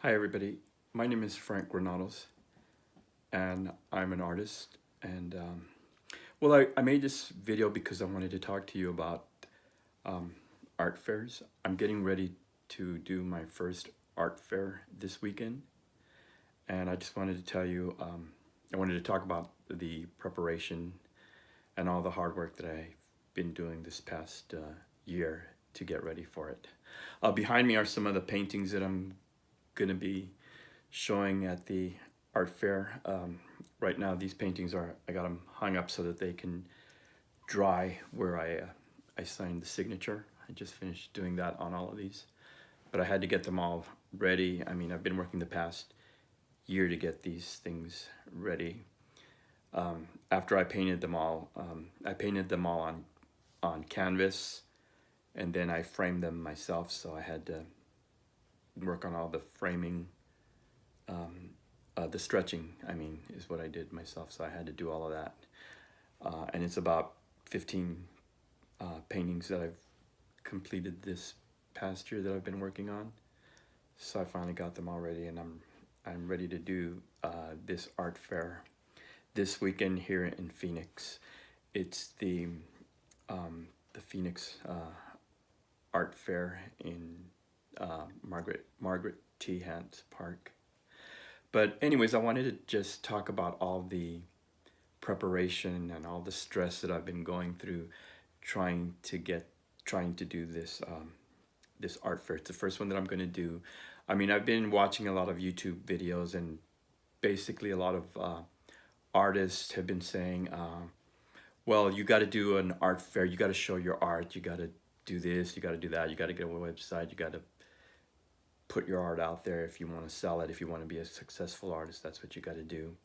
Hi everybody, my name is Frank Granados and I'm an artist and I made this video because I wanted to talk to you about um, art fairs. I'm getting ready to do my first art fair this weekend and I just wanted to tell you, I wanted to talk about the preparation and all the hard work that I've been doing this past year to get ready for it. Behind me are some of the paintings that I'm going to be showing at the art fair. Right now these paintings I got them hung up so that they can dry where I signed the signature. I just finished doing that on all of these, but I had to get them all ready. I mean, I've been working the past year to get these things ready. After I painted them all on canvas, and then I framed them myself, so I had to work on all the framing. The stretching, I mean, is what I did myself, so I had to do all of that. And it's about 15 paintings that I've completed this past year that I've been working on. So I finally got them all ready, and I'm ready to do this art fair this weekend here in Phoenix. It's the Phoenix Art Fair in Margaret T. Hance Park. But anyways, I wanted to just talk about all the preparation and all the stress that I've been going through trying to do this art fair. It's the first one that I'm going to do. I mean, I've been watching a lot of YouTube videos, and basically a lot of artists have been saying, well, you got to do an art fair, you got to show your art, you got to do this, you got to do that, you got to get a website, you got to put your art out there if you want to sell it, if you want to be a successful artist, that's what you got to do.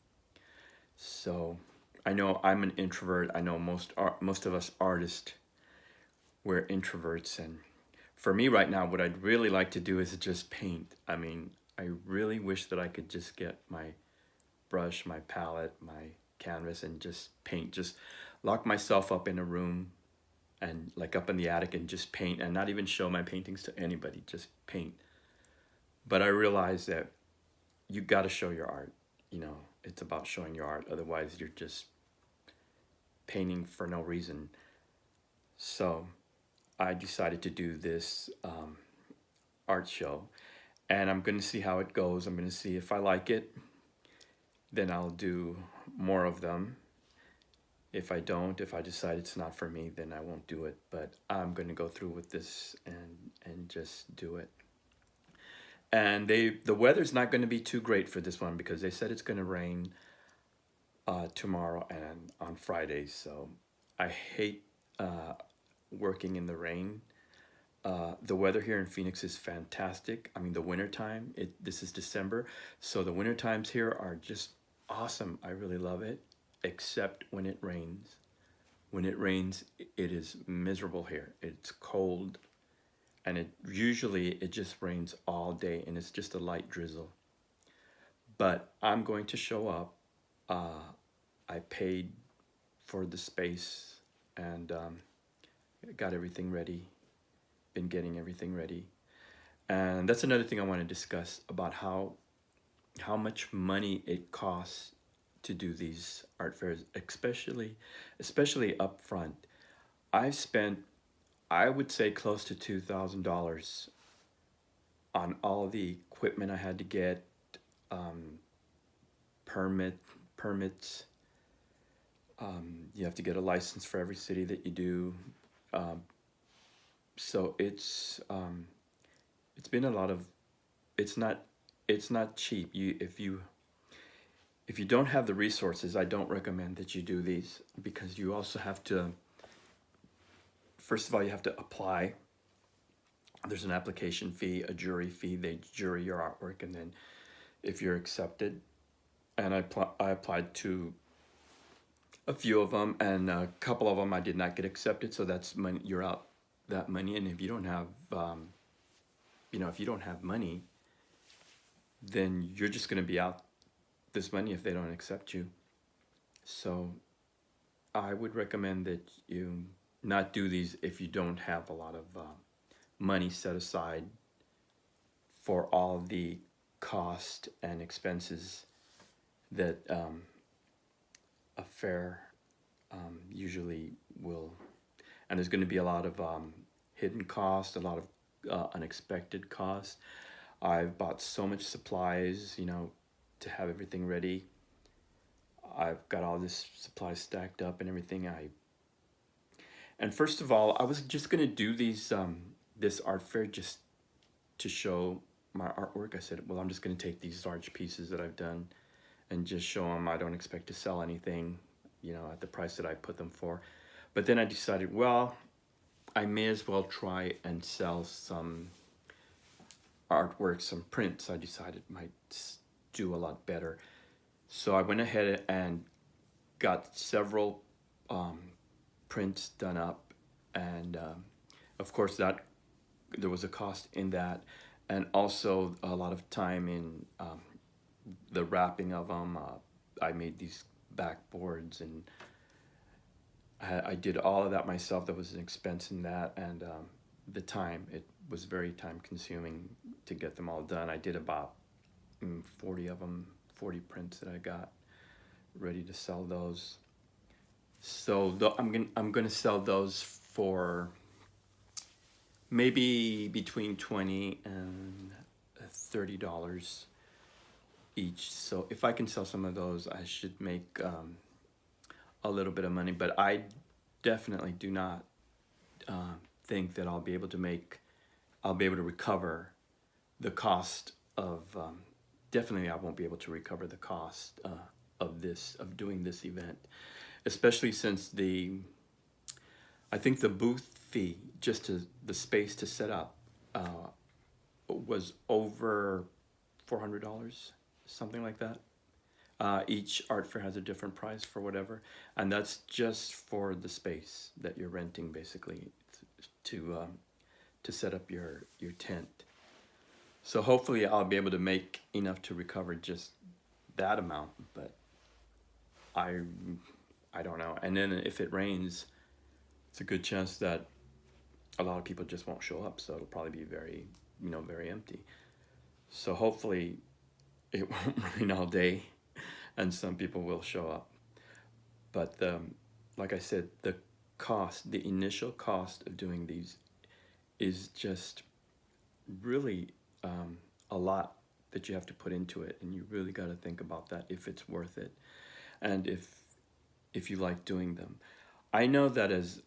So I know I'm an introvert. I know most of us artists, we're introverts, and for me right now, what I'd really like to do is just paint. I mean, I really wish that I could just get my brush, my palette, my canvas, and just paint. Just lock myself up in a room and like up in the attic and just paint, and not even show my paintings to anybody, just paint. But I realize that you got to show your art. You know, it's about showing your art. Otherwise, you're just painting for no reason. So I decided to do this art show, and I'm going to see how it goes. I'm going to see if I like it, then I'll do more of them. If I don't, if I decide it's not for me, then I won't do it. But I'm going to go through with this and just do it. And the weather's not going to be too great for this one because they said it's going to rain tomorrow and on Fridays. So I hate working in the rain. The weather here in Phoenix is fantastic. I mean, the winter time, this is December, so the winter times here are just awesome. I really love it, except when it rains. When it rains, it is miserable here. It's cold, and it just rains all day, and it's just a light drizzle. But I'm going to show up. I paid for the space and got everything ready, been getting everything ready. And that's another thing I want to discuss about how much money it costs to do these art fairs, especially up front. I've spent, I would say, close to $2,000 on all the equipment I had to get, um, permits. You have to get a license for every city that you do. Um, so it's been a lot of, it's not it's not cheap. If you don't have the resources, I don't recommend that you do these, because you also have to, first of all, you have to apply. There's an application fee, a jury fee. They jury your artwork, and then if you're accepted, and I applied to a few of them, and a couple of them I did not get accepted, so that's money, you're out that money. And if you don't have if you don't have money, then you're just going to be out this money if they don't accept you. So I would recommend that you not do these if you don't have a lot of money set aside for all the cost and expenses that a fair usually will, and there's going to be a lot of hidden cost, a lot of unexpected costs. I've bought so much supplies, you know, to have everything ready. I've got all this supplies stacked up and everything. And first of all, I was just gonna do these this art fair just to show my artwork. I said, well, I'm just gonna take these large pieces that I've done and just show them. I don't expect to sell anything, you know, at the price that I put them for. But then I decided, well, I may as well try and sell some artwork, some prints. I decided might do a lot better. So I went ahead and got several prints done up, and of course that there was a cost in that, and also a lot of time in the wrapping of them. I made these backboards, and I did all of that myself. There was an expense in that, and the time, it was very time consuming to get them all done. I did about 40 of them, 40 prints that I got ready to sell those. So I'm gonna sell those for maybe between $20 and $30 each. So if I can sell some of those, I should make a little bit of money. But I definitely do not think that I'll be able to recover the cost of. Definitely, I won't be able to recover the cost of doing this event, especially since I think the booth fee, just the space to set up, was over $400, something like that. Each art fair has a different price for whatever, and that's just for the space that you're renting, basically, to set up your tent. So hopefully I'll be able to make enough to recover just that amount, but I don't know. And then if it rains, it's a good chance that a lot of people just won't show up, so it'll probably be very empty. So hopefully it won't rain all day and some people will show up. But like I said, the initial cost of doing these is just really a lot that you have to put into it, and you really got to think about that, if it's worth it, and if you like doing them. I know that as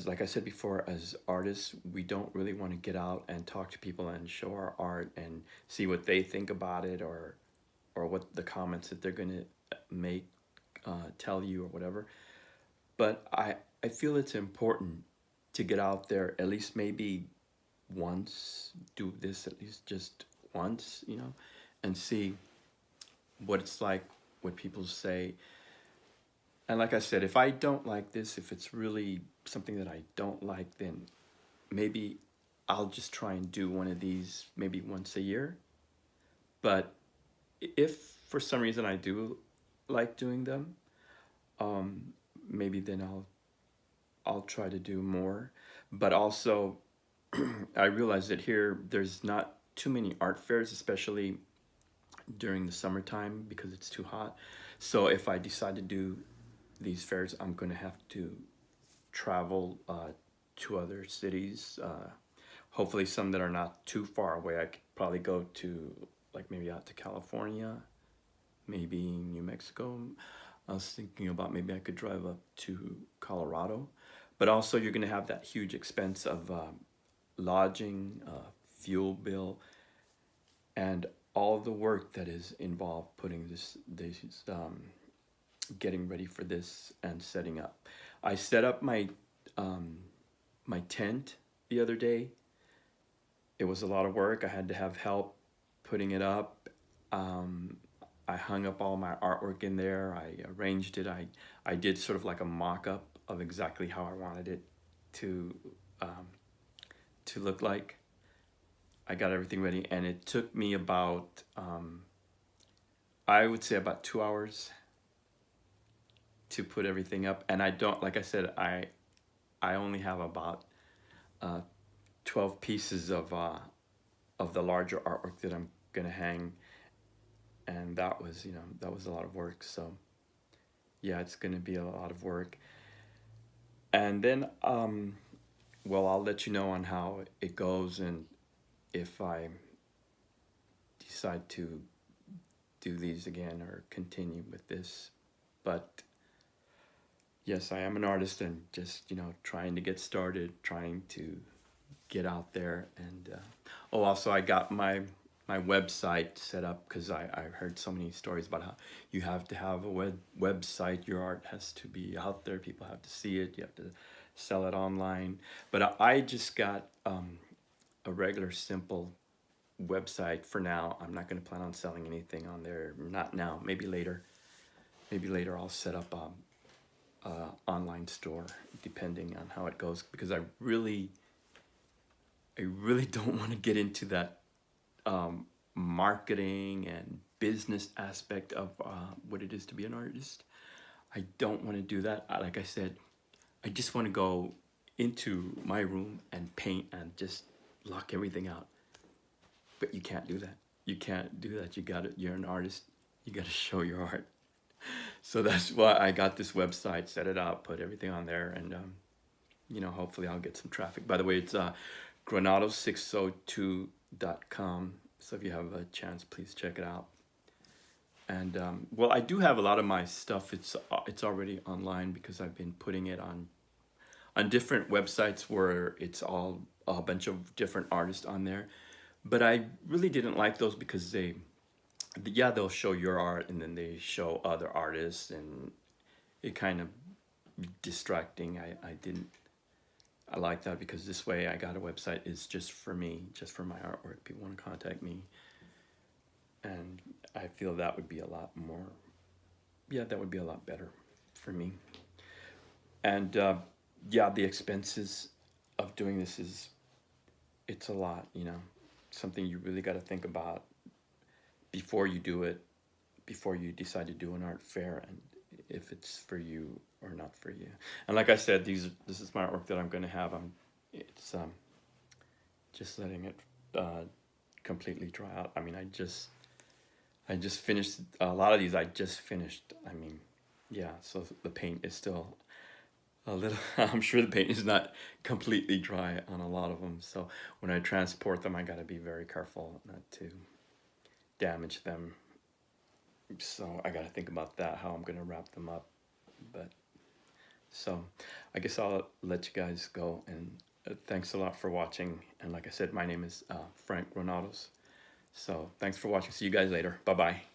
like I said before, as artists, we don't really want to get out and talk to people and show our art and see what they think about it, or what the comments that they're gonna make tell you or whatever. But I feel it's important to get out there at least maybe once, do this at least just once, you know, and see what it's like, what people say. And like I said, if I don't like this, if it's really something that I don't like, then maybe I'll just try and do one of these maybe once a year. But if for some reason I do like doing them, maybe then I'll try to do more. But also, I realize that here there's not too many art fairs, especially during the summertime, because it's too hot. So if I decide to do these fairs, I'm going to have to travel to other cities, hopefully some that are not too far away. I could probably go to, like, maybe out to California, maybe New Mexico. I was thinking about maybe I could drive up to Colorado. But also you're going to have that huge expense of lodging, fuel bill, and all the work that is involved putting this getting ready for this and setting up. I set up my my tent the other day. It was a lot of work. I had to have help putting it up. I hung up all my artwork in there. I arranged it. I did sort of like a mock-up of exactly how I wanted it to look like. I got everything ready, and it took me about, I would say about 2 hours to put everything up. And I don't, like I said, I only have about 12 pieces of the larger artwork that I'm gonna hang, and that was, that was a lot of work. So yeah, it's going to be a lot of work. And then, well, I'll let you know on how it goes and if I decide to do these again or continue with this. But yes, I am an artist and just, trying to get started, trying to get out there. And oh, also I got my website set up because I heard so many stories about how you have to have a website. Your art has to be out there. People have to see it. You have to sell it online. But I just got a regular, simple website for now. I'm not going to plan on selling anything on there. Not now. Maybe later. Maybe later I'll set up a online store, depending on how it goes. Because I really don't want to get into that marketing and business aspect of what it is to be an artist. I don't want to do that. Like I said, I just want to go into my room and paint and just lock everything out. But you can't do that. You can't do that. You're an artist. You got to show your art. So that's why I got this website, set it up, put everything on there, and hopefully I'll get some traffic. By the way, it's granado602.com. So if you have a chance, please check it out. And well, I do have a lot of my stuff. It's already online because I've been putting it on different websites where it's all a bunch of different artists on there. But I really didn't like those because they'll show your art and then they show other artists, and it kind of distracting. I like that because this way I got a website is just for me, just for my artwork. People want to contact me, and I feel that would be a lot more, that would be a lot better for me. And the expenses of doing this it's a lot, something you really got to think about before you do it, before you decide to do an art fair, and if it's for you or not for you. And like I said, this is my artwork that I'm going to have. It's just letting it completely dry out. I mean, I just finished a lot of these. I just finished. I mean, yeah. So the paint is still a little. I'm sure the paint is not completely dry on a lot of them. So when I transport them, I got to be very careful not to damage them. So I got to think about that, how I'm going to wrap them up. But so I guess I'll let you guys go, and thanks a lot for watching. And like I said, my name is Frank Granados. So thanks for watching. See you guys later. Bye-bye.